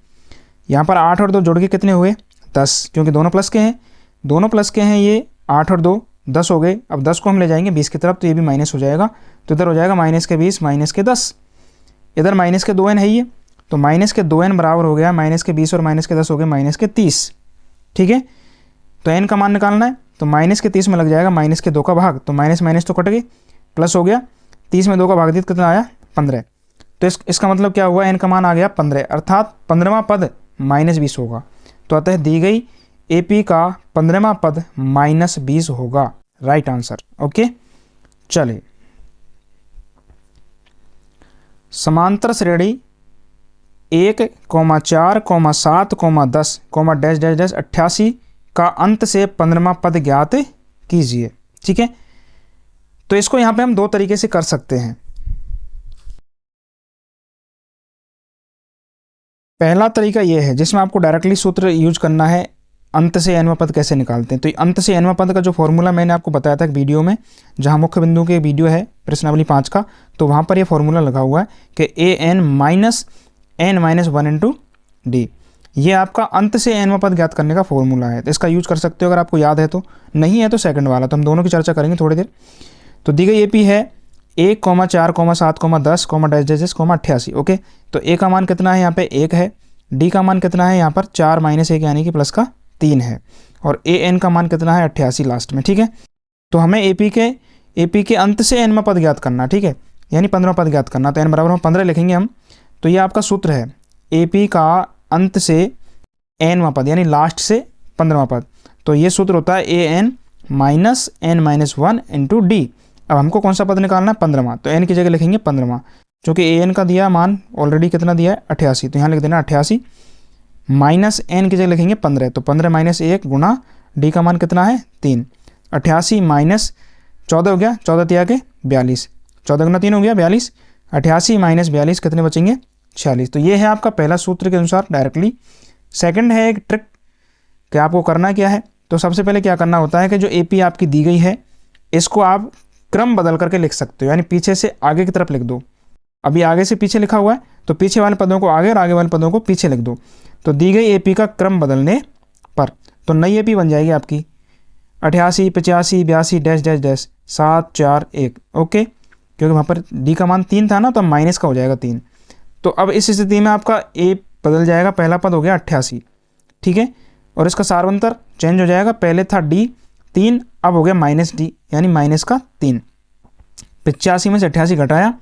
यहाँ पर 8 और 2 जोड़ के कितने हुए 10, क्योंकि दोनों प्लस के हैं, दोनों प्लस के हैं, ये 8 और 2 10 हो गए। अब 10 को हम ले जाएंगे 20 की तरफ, तो ये भी माइनस हो जाएगा, तो इधर हो जाएगा -20 -10, इधर -2n है ये, तो -2n बराबर हो गया -20 और -10 हो गए -30, ठीक है। तो n का मान निकालना है, तो -30 में लग जाएगा -2 का भाग, तो माइनस तो कट गई, प्लस हो गया, 30 में 2 का भाग दिया कितना आया 15। तो इसका मतलब क्या हुआ, n का मान आ गया 15, अर्थात 15वां पद -20 होगा। तो अतः दी गई AP का 15वां पद -20 होगा, राइट आंसर। ओके, चलिए समांतर श्रेणी 1, 4, 7, 10, -- 88 का अंत से 15वां पद ज्ञात कीजिए, ठीक है। तो इसको यहां पे हम 2 तरीके से कर सकते हैं। पहला तरीका यह है जिसमें आपको डायरेक्टली सूत्र यूज करना है, अंत से nवां पद कैसे निकालते हैं। तो अंत से nवां पद का जो फॉर्मूला मैंने आपको बताया था एक वीडियो में, जहाँ मुख्य बिंदु के वीडियो है प्रश्नावली 5 का, तो वहाँ पर ये फॉर्मूला लगा हुआ है कि an minus n minus 1 into D, ये आपका अंत से nवां पद ज्ञात करने का फॉर्मूला है। तो इसका यूज कर सकते हो अगर आपको याद है तो, नहीं है तो सेकंड वाला, तो हम दोनों की चर्चा करेंगे थोड़ी देर। तो दी गई AP है 1, 4, 7, 10, डैश डैश 88। ओके, तो A का मान कितना है यहाँ पे 1 है, D का मान कितना है यहाँ पर 4 माइनस 1 यानी कि प्लस का 3 है, और AN का मान कितना है 88 लास्ट में। ठीक है, तो हमें AP के अंत से nवां पद ज्ञात करना, ठीक है, यानी 15वां पद ज्ञात करना। तो n बराबर हम 15 लिखेंगे हम। तो ये आपका सूत्र है AP का अंत से nवां पद यानी लास्ट से 15वां पद। तो ये सूत्र होता है AN minus n minus 1 into D. अब हमको कौन सा पद निकालना है 15वां, तो n की जगह लिखेंगे 15वां, क्योंकि AN का दिया मान ऑलरेडी कितना दिया है 88, तो यहाँ लिख देना 88 माइनस n की जगह लिखेंगे 15, तो 15 माइनस 1 गुणा d का मान कितना है 3। 88 माइनस 14 हो गया, 14 तिया के 42, 14 गुना 3 हो गया 42, 88 माइनस 42 कितने बचेंगे 46। तो ये है आपका पहला सूत्र के अनुसार डायरेक्टली। सेकंड है एक ट्रिक कि आपको करना क्या है। तो सबसे पहले क्या करना होता है कि जो AP आपकी दी गई है इसको आप क्रम बदल करके लिख सकते हो, यानी पीछे से आगे की तरफ लिख दो। अभी आगे से पीछे लिखा हुआ है तो पीछे वाले पदों को आगे और आगे वाले पदों को पीछे लिख दो। तो दी गई AP का क्रम बदलने पर तो नई AP बन जाएगी आपकी 88, 85, 82 डैश डैश डैश 7, 4, 1। ओके, क्योंकि वहाँ पर D का मान 3 था ना, तो माइनस का हो जाएगा 3। तो अब इस स्थिति में आपका A बदल जाएगा, पहला पद हो गया 88, ठीक है, और इसका सार्वंतर चेंज हो जाएगा, पहले था D 3, अब हो गया माइनस D यानी माइनस का 3। 85 में से 88 घटाया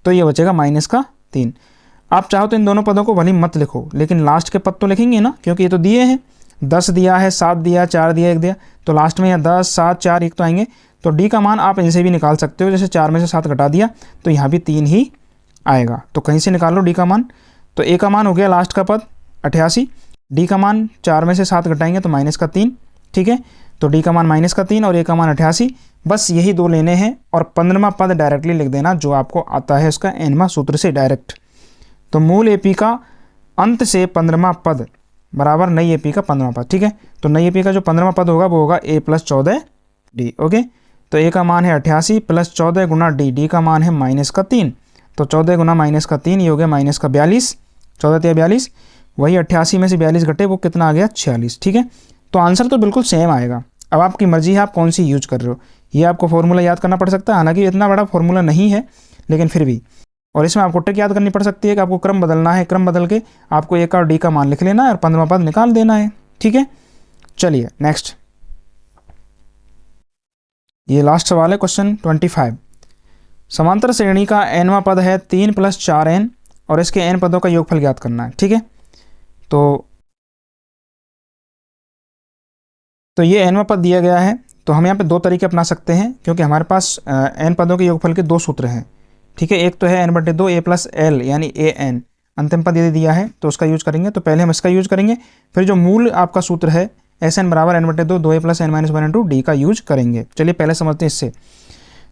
तो ये बचेगा माइनस का 3। आप चाहो तो इन दोनों पदों को भले मत लिखो, लेकिन लास्ट के पद तो लिखेंगे ना, क्योंकि ये तो दिए हैं, 10 दिया है, 7 दिया, 4 दिया, 1 दिया, तो लास्ट में यहाँ 10, 7, 4, 1 तो आएंगे। तो D का मान आप इनसे भी निकाल सकते हो, जैसे 4 में से 7 घटा दिया तो यहाँ भी 3 ही आएगा, तो कहीं से निकाल लो D का मान। तो A का मान हो गया लास्ट का पद 88, D का मान 4 में से 7 घटाएंगे तो माइनस का 3, ठीक है, तो D का मान माइनस का 3 और A का मान 88, बस यही दो लेने हैं और 15वां पद डायरेक्टली लिख देना जो आपको आता है उसका nवां सूत्र से डायरेक्ट। तो मूल AP का अंत से 15वां पद बराबर नई AP का 15वां पद, ठीक है। तो नई AP का जो 15वां पद होगा वो होगा A प्लस 14D। ओके, तो A का मान है 88 प्लस 14 गुना D का मान है माइनस का 3, तो 14 गुना माइनस का 3 ये हो गया माइनस का 42, 14 42, वही 88 में से 42 घटे वो कितना आ गया 46, ठीक है। तो आंसर तो बिल्कुल सेम आएगा। अब आपकी मर्जी है आप कौन सी यूज कर रहे हो, ये आपको फॉर्मूला याद करना पड़ सकता है, हालांकि इतना बड़ा फॉर्मूला नहीं है लेकिन फिर भी। और इसमें आपको ट्रिक याद करनी पड़ सकती है कि आपको क्रम बदलना है, क्रम बदल के आपको A का और D का मान लिख लेना है और 15वां पद निकाल देना है, ठीक है। चलिए नेक्स्ट, ये लास्ट सवाल है क्वेश्चन 25। समांतर श्रेणी का nवां पद है 3 प्लस 4n और इसके n पदों का योगफल ज्ञात करना है, ठीक है। तो ये nवां पद दिया गया है, तो हम यहाँ पे दो तरीके अपना सकते हैं, क्योंकि हमारे पास n पदों के योगफल के दो सूत्र हैं, ठीक है। एक तो है n/2 A प्लस L यानी an, अंतिम पद यदि दिया है तो उसका यूज करेंगे, तो पहले हम इसका यूज करेंगे, फिर जो मूल आपका सूत्र है Sn बराबर n/2 2A plus n minus 1 into D का यूज करेंगे। चलिए पहले समझते हैं इससे।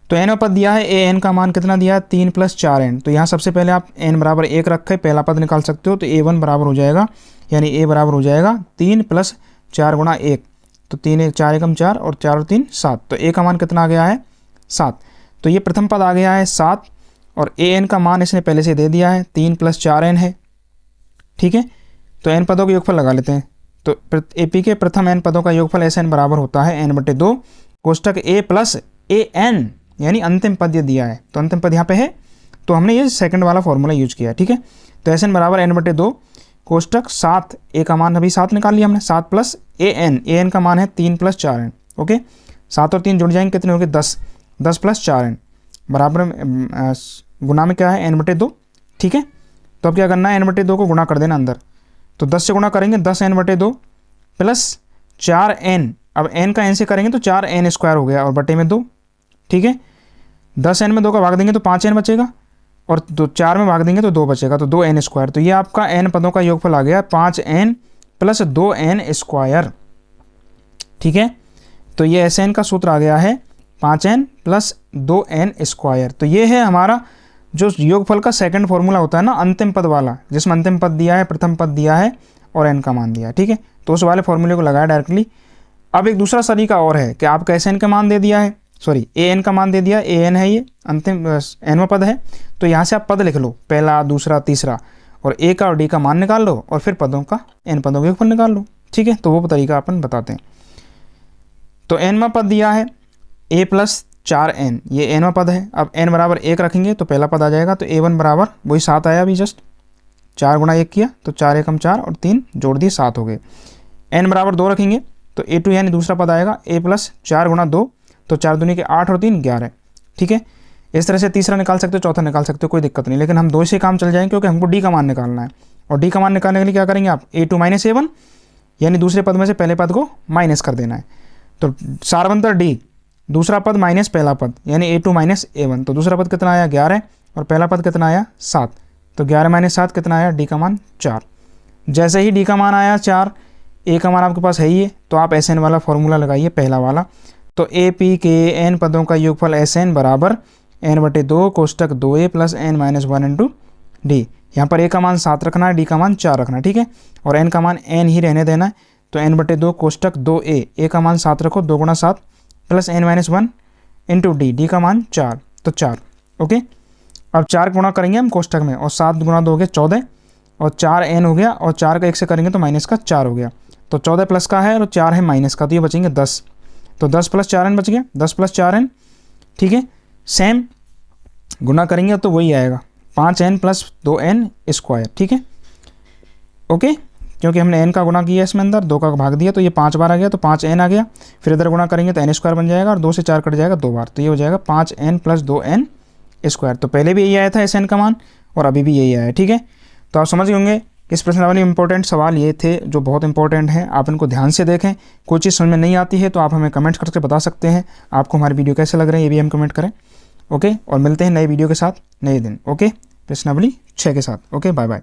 तो nवां पद दिया है an का मान कितना दिया है 3 प्लस 4n, तो यहाँ सबसे पहले आप n बराबर 1 रखें, पहला पद निकाल सकते हो, तो A1 बराबर हो जाएगा, यानी A बराबर हो जाएगा 3 प्लस 4 गुणा 1, तो 3 1 4 एकम 4 और 4 और 3 7, तो A का मान कितना आ गया है 7। तो ये प्रथम पद आ गया है 7 और an का मान इसने पहले से दे दिया है 3 प्लस 4n है, ठीक है। तो n पदों का योगफल लगा लेते हैं। तो AP के प्रथम n पदों का योगफल Sn बराबर होता है n/2 कोष्टक A प्लस an, यानी अंतिम पद ये दिया है, तो अंतिम पद यहाँ पे है, तो हमने ये सेकंड वाला फॉर्मूला यूज किया है, ठीक है। तो Sn बराबर n/2 कोष्टक 7, A का मान अभी 7 निकाल लिया हमने, 7 प्लस an का मान है 3 प्लस 4n। ओके, 7 और 3 जुड़ जाएंगे कितने हो गए 10, 10 प्लस 4n बराबर गुना में क्या है n/2, ठीक है। तो अब क्या करना है n/2 को गुणा कर देना अंदर, तो 10 से गुणा करेंगे 10 n/2 प्लस 4n, अब n का n से करेंगे तो 4n स्क्वायर हो गया और बटे में 2, ठीक है। 10n में 2 का भाग देंगे तो 5n बचेगा और 4 में भाग देंगे तो 2 बचेगा, तो 2n स्क्वायर। तो ये आपका n पदों का योगफल आ गया 5n प्लस 2n स्क्वायर, ठीक है। तो ये Sn का सूत्र आ गया है 5n प्लस 2n स्क्वायर। तो ये है हमारा जो योगफल का सेकंड फॉर्मूला होता है ना, अंतिम पद वाला, जिसमें अंतिम पद दिया है, प्रथम पद दिया है और n का मान दिया है, ठीक है। तो उस वाले फॉर्मूले को लगाया डायरेक्टली। अब एक दूसरा तरीका और है कि आपको एस एन का मान दे दिया है, सॉरी ए एन का मान दे दिया, ए एन है ये अंतिम एनवा पद है, तो यहाँ से आप पद लिख लो, पहला, दूसरा, तीसरा, और ए का और डी का मान निकाल लो और फिर पदों का एन पदों के ऊपर निकाल लो, ठीक है। तो वो तरीका अपन बताते हैं। तो एनवा पद दिया है ए प्लस 4n, ये एनवा पद है। अब n बराबर 1 रखेंगे तो पहला पद आ जाएगा, तो a1 बराबर वही 7 आया अभी जस्ट, 4 गुणा 1 किया तो 4 एकम 4 और 3 जोड़ दिए 7 हो गए। n बराबर 2 रखेंगे तो a2 यानी दूसरा पद आएगा a प्लस 4 गुणा 2, तो 4 दूनी के 8 और 3 11, ठीक है। इस तरह से तीसरा निकाल सकते हो, चौथा निकाल सकते हो, कोई दिक्कत नहीं, लेकिन हम 2 से काम चल जाएंगे क्योंकि हमको डी का मान निकालना है। और डी का मान निकालने के लिए क्या करेंगे आप, a2 माइनस a1 यानी दूसरे पद में से पहले पद को माइनस कर देना है। तो सारवंतर डी, दूसरा पद माइनस पहला पद यानी a2 माइनस a1, तो दूसरा पद कितना आया 11 और पहला पद कितना आया 7, तो 11 माइनस 7 कितना आया, डी का मान 4। जैसे ही डी का मान आया 4, ए का मान आपके पास है ही है, तो आप एस एन वाला फॉर्मूला लगाइए पहला वाला। तो ए पी के एन पदों का योगफल एस एन बराबर n/2 कोष्टक 2a plus n minus 1 into D. यहाँ पर ए का मान 7 रखना है, डी का मान 4 रखना है, ठीक है, और एन का मान n ही रहने देना है। तो n/2 कोष्टक 2a, ए का मान 7 रखो, 2 गुणा 7 plus n minus 1 into D, D का मान 4, तो 4, ओके। अब 4 गुणा करेंगे हम कोष्टक में, और 7 गुणा 2 हो गया 14, और 4n हो गया, और 4 का 1 से करेंगे तो माइनस का 4 हो गया। तो 14 प्लस का है और 4 है माइनस का, तो ये बचेंगे 10, तो 10 प्लस 4n बच गया, 10 प्लस 4n, ठीक है। सेम गुना करेंगे तो वही आएगा 5n प्लस 2n स्क्वायर, ठीक है, ओके। क्योंकि हमने n का गुना किया इसमें अंदर, 2 का भाग दिया तो ये 5 बार आ गया, तो 5n आ गया। फिर इधर गुना करेंगे तो n स्क्वायर बन जाएगा, और 2 से 4 कट जाएगा 2 बार, तो ये हो जाएगा 5n प्लस 2n स्क्वायर। तो पहले भी यही आया था एस एन का मान, और अभी भी यही आया है, ठीक है। तो आप समझ गए होंगे इस प्रश्नावली में इंपॉर्टेंट सवाल ये थे जो बहुत इंपॉर्टेंट हैं, आप इनको ध्यान से देखें। कोई चीज़ समझ में नहीं आती है तो आप हमें कमेंट करके बता सकते हैं आपको हमारे वीडियो कैसे लग रहे हैं, ये भी हम कमेंट करें, ओके। और मिलते हैं नए वीडियो के साथ नए दिन, ओके, प्रश्नावली 6 के साथ, ओके, बाय बाय।